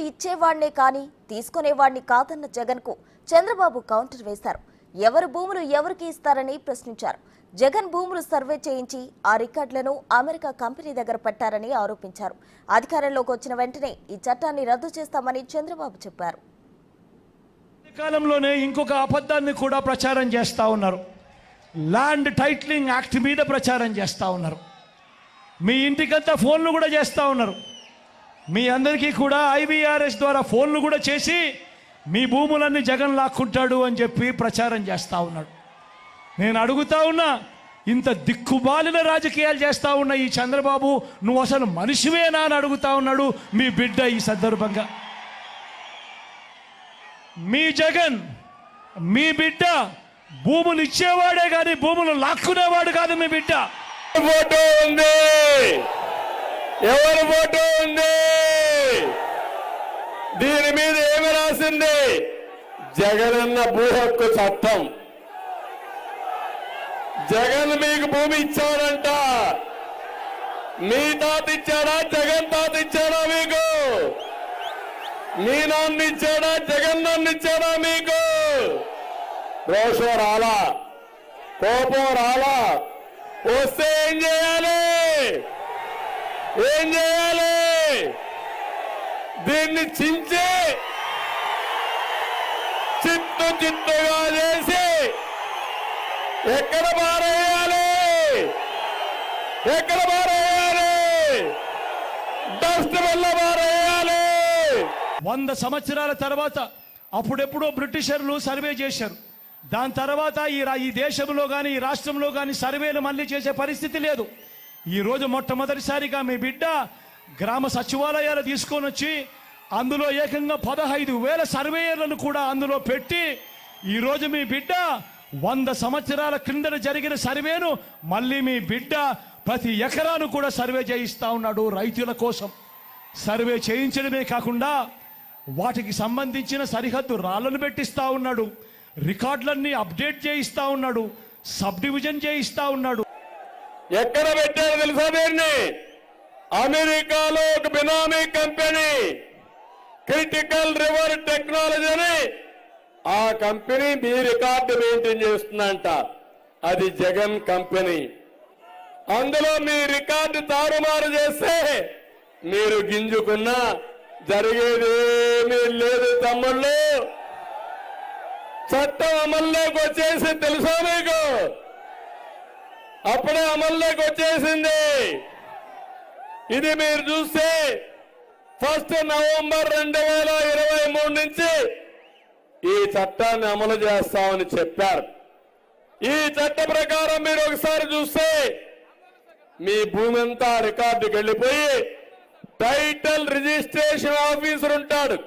ఇచ్చేవాళ్నే కానీ తీసుకునేవాడిని కాదన్న జగన్కు చంద్రబాబు కౌంటర్ వేశారు. ఎవరు భూములు ఎవరికి ఇస్తారని ప్రశ్నించారు. జగన్ భూములు సర్వే చేయించి ఆ రికార్డులను అమెరికా కంపెనీ దగ్గర పెట్టారని ఆరోపించారు. అధికారంలోకి వచ్చిన వెంటనే ఈ చట్టాన్ని రద్దు చేస్తామని చంద్రబాబు చెప్పారు. కాలంలోనే ఇంకొక అబద్ధాన్ని కూడా ప్రచారం చేస్తా ఉన్నారు. ల్యాండ్ టైటిలింగ్ యాక్ట్ మీద ప్రచారం చేస్తా ఉన్నారు. మీ ఇంటికంతా ఫోన్లు కూడా చేస్తూ ఉన్నారు. మీ అందరికీ కూడా IVRS ద్వారా ఫోన్లు కూడా చేసి మీ భూములన్నీ జగన్ లాక్కుంటాడు అని చెప్పి ప్రచారం చేస్తూ ఉన్నాడు. నేను అడుగుతా ఉన్నా, ఇంత దిక్కుబాలిన రాజకీయాలు చేస్తూ ఉన్న ఈ చంద్రబాబు, నువ్వు అసలు మనిషివేనా అని అడుగుతా ఉన్నాడు మీ బిడ్డ. ఈ సందర్భంగా మీ జగన్, మీ బిడ్డ భూములు ఇచ్చేవాడే కానీ భూములు లాక్కునేవాడు కాదు మీ బిడ్డ. ఫోటో ఉంది, ఎవరి ఫోటో ఉంది, దీని మీద ఏమి రాసింది? జగనన్న భూ హక్కు చట్టం. జగన్ మీకు భూమి ఇచ్చాడంట. మీ తాత ఇచ్చాడా? జగన్ తాత ఇచ్చాడా మీకు? మీ నాన్న ఇచ్చాడా? జగన్ నాన్న ఇచ్చాడా మీకు? రోషం రాలా, కోపం రాలా? వస్తే ఏం చేయాలి? ఏం చేయాలి? దీన్ని చించి చిత్తుగా చేసి ఎక్కడ పారేయాలి? ఎక్కడ పారేయాలి? డస్ట్ వల్ల పారేయాలి. 100 సంవత్సరాల తర్వాత అప్పుడెప్పుడో బ్రిటిషర్లు సర్వే చేశారు. దాని తర్వాత ఈ దేశంలో కానీ ఈ రాష్ట్రంలో కానీ సర్వేలు మళ్ళీ చేసే పరిస్థితి లేదు. ఈరోజు మొట్టమొదటిసారిగా మీ బిడ్డ గ్రామ సచివాలయాలు తీసుకొని వచ్చి అందులో ఏకంగా 15,000 సర్వేయర్లను కూడా అందులో పెట్టి ఈరోజు మీ బిడ్డ 100 సంవత్సరాల క్రిందట జరిగిన సర్వేను మళ్ళీ మీ బిడ్డ ప్రతి ఎకరాను కూడా సర్వే చేయిస్తా ఉన్నాడు. రైతుల కోసం సర్వే చేయించడమే కాకుండా వాటికి సంబంధించిన సరిహద్దు రాళ్లను పెట్టిస్తా ఉన్నాడు. రికార్డులన్నీ అప్డేట్ చేయిస్తా ఉన్నాడు. సబ్ డివిజన్ చేయిస్తా ఉన్నాడు. ఎక్కడ పెట్టారు తెలుసా? దీన్ని అమెరికాలో ఒక బినామీ కంపెనీ క్రిటికల్ రివర్ టెక్నాలజీ అని ఆ కంపెనీ మీ రికార్డు మెయింటైన్ చేస్తుందంట. అది జగన్ కంపెనీ. అందులో మీ రికార్డు తారుమారు చేస్తే మీరు గింజుకున్నా జరిగేదేమీ లేదు తమ్ముళ్ళు. చట్టం అమల్లోకి వచ్చేసి తెలుసా మీకు? అప్పుడే అమల్లోకి వచ్చేసింది. ఇది మీరు చూస్తే 1 నవంబర్ 2023 నుంచి ఈ చట్టాన్ని అమలు చేస్తామని చెప్పారు. ఈ చట్ట ప్రకారం మీరు ఒకసారి చూస్తే మీ భూమి అంతా రికార్డుకి వెళ్ళిపోయి టైటిల్ రిజిస్ట్రేషన్ ఆఫీసర్ ఉంటాడు.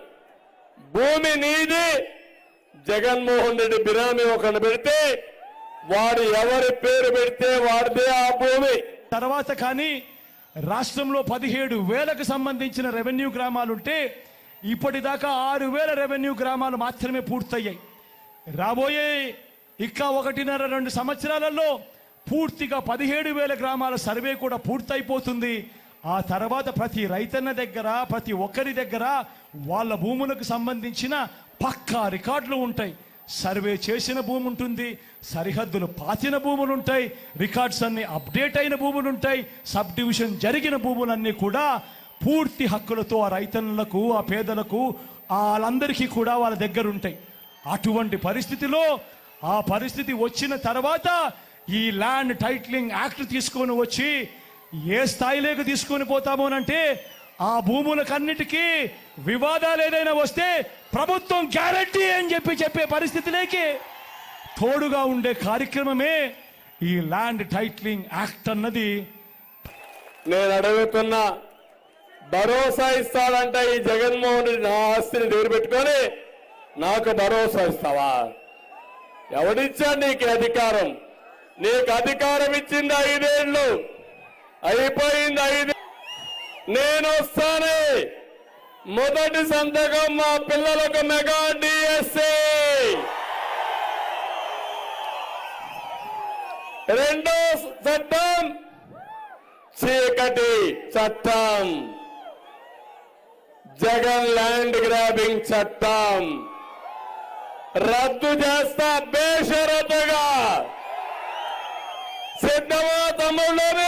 భూమి నీది, జగన్మోహన్ రెడ్డి బినామీ ఒకరిని పెడితే వాడు ఎవరి పేరు పెడితే వాడిదే ఆ భూమి. తర్వాత కానీ రాష్ట్రంలో 17,000కు సంబంధించిన రెవెన్యూ గ్రామాలుంటే ఇప్పటిదాకా 6,000 రెవెన్యూ గ్రామాలు మాత్రమే పూర్తయ్యాయి. రాబోయే 1.5-2 సంవత్సరాలలో పూర్తిగా 17,000 గ్రామాల సర్వే కూడా పూర్తయిపోతుంది. ఆ తర్వాత ప్రతి రైతన్న దగ్గర, ప్రతి ఒక్కరి దగ్గర వాళ్ళ భూములకు సంబంధించిన పక్కా రికార్డులు ఉంటాయి. సర్వే చేసిన భూమి ఉంటుంది, సరిహద్దులు పాతిన భూములు ఉంటాయి, రికార్డ్స్ అన్ని అప్డేట్ అయిన భూములు ఉంటాయి, సబ్ డివిజన్ జరిగిన భూములన్నీ కూడా పూర్తి హక్కులతో ఆ రైతన్నులకు, ఆ పేదలకు, వాళ్ళందరికీ కూడా వాళ్ళ దగ్గర ఉంటాయి. అటువంటి పరిస్థితిలో ఆ పరిస్థితి వచ్చిన తర్వాత ఈ ల్యాండ్ టైటిలింగ్ యాక్ట్ తీసుకొని వచ్చి ఏ స్థాయిలోకి తీసుకొని పోతామోనంటే ఆ భూములకన్నిటికీ వివాదాలు ఏదైనా వస్తే ప్రభుత్వం గ్యారంటీ అని చెప్పే పరిస్థితిలోకి తోడుగా ఉండే కార్యక్రమమే ఈ ల్యాండ్ టైటిలింగ్ యాక్ట్ అన్నది. నేను అడుగుతున్నా, భరోసా ఇస్తాడంట ఈ జగన్మోహన్ రెడ్డి నా ఆస్తిని దగ్గర పెట్టుకొని నాకు భరోసా ఇస్తావా? ఎవడిచ్చాడు నీకు అధికారం? నీకు అధికారం ఇచ్చింది 5 ఏళ్ళు, అయిపోయింది 5. నేను వస్తానే మొదటి సంతకం మా పిల్లలకు మెగా డిఎస్సి, రెండో చట్టం చీకటి చట్టం. జగన్ ల్యాండ్ గ్రాబింగ్ చట్టం రద్దు చేస్తా బేషరతుగా. సిద్ధమా తమ్ముళ్ళని?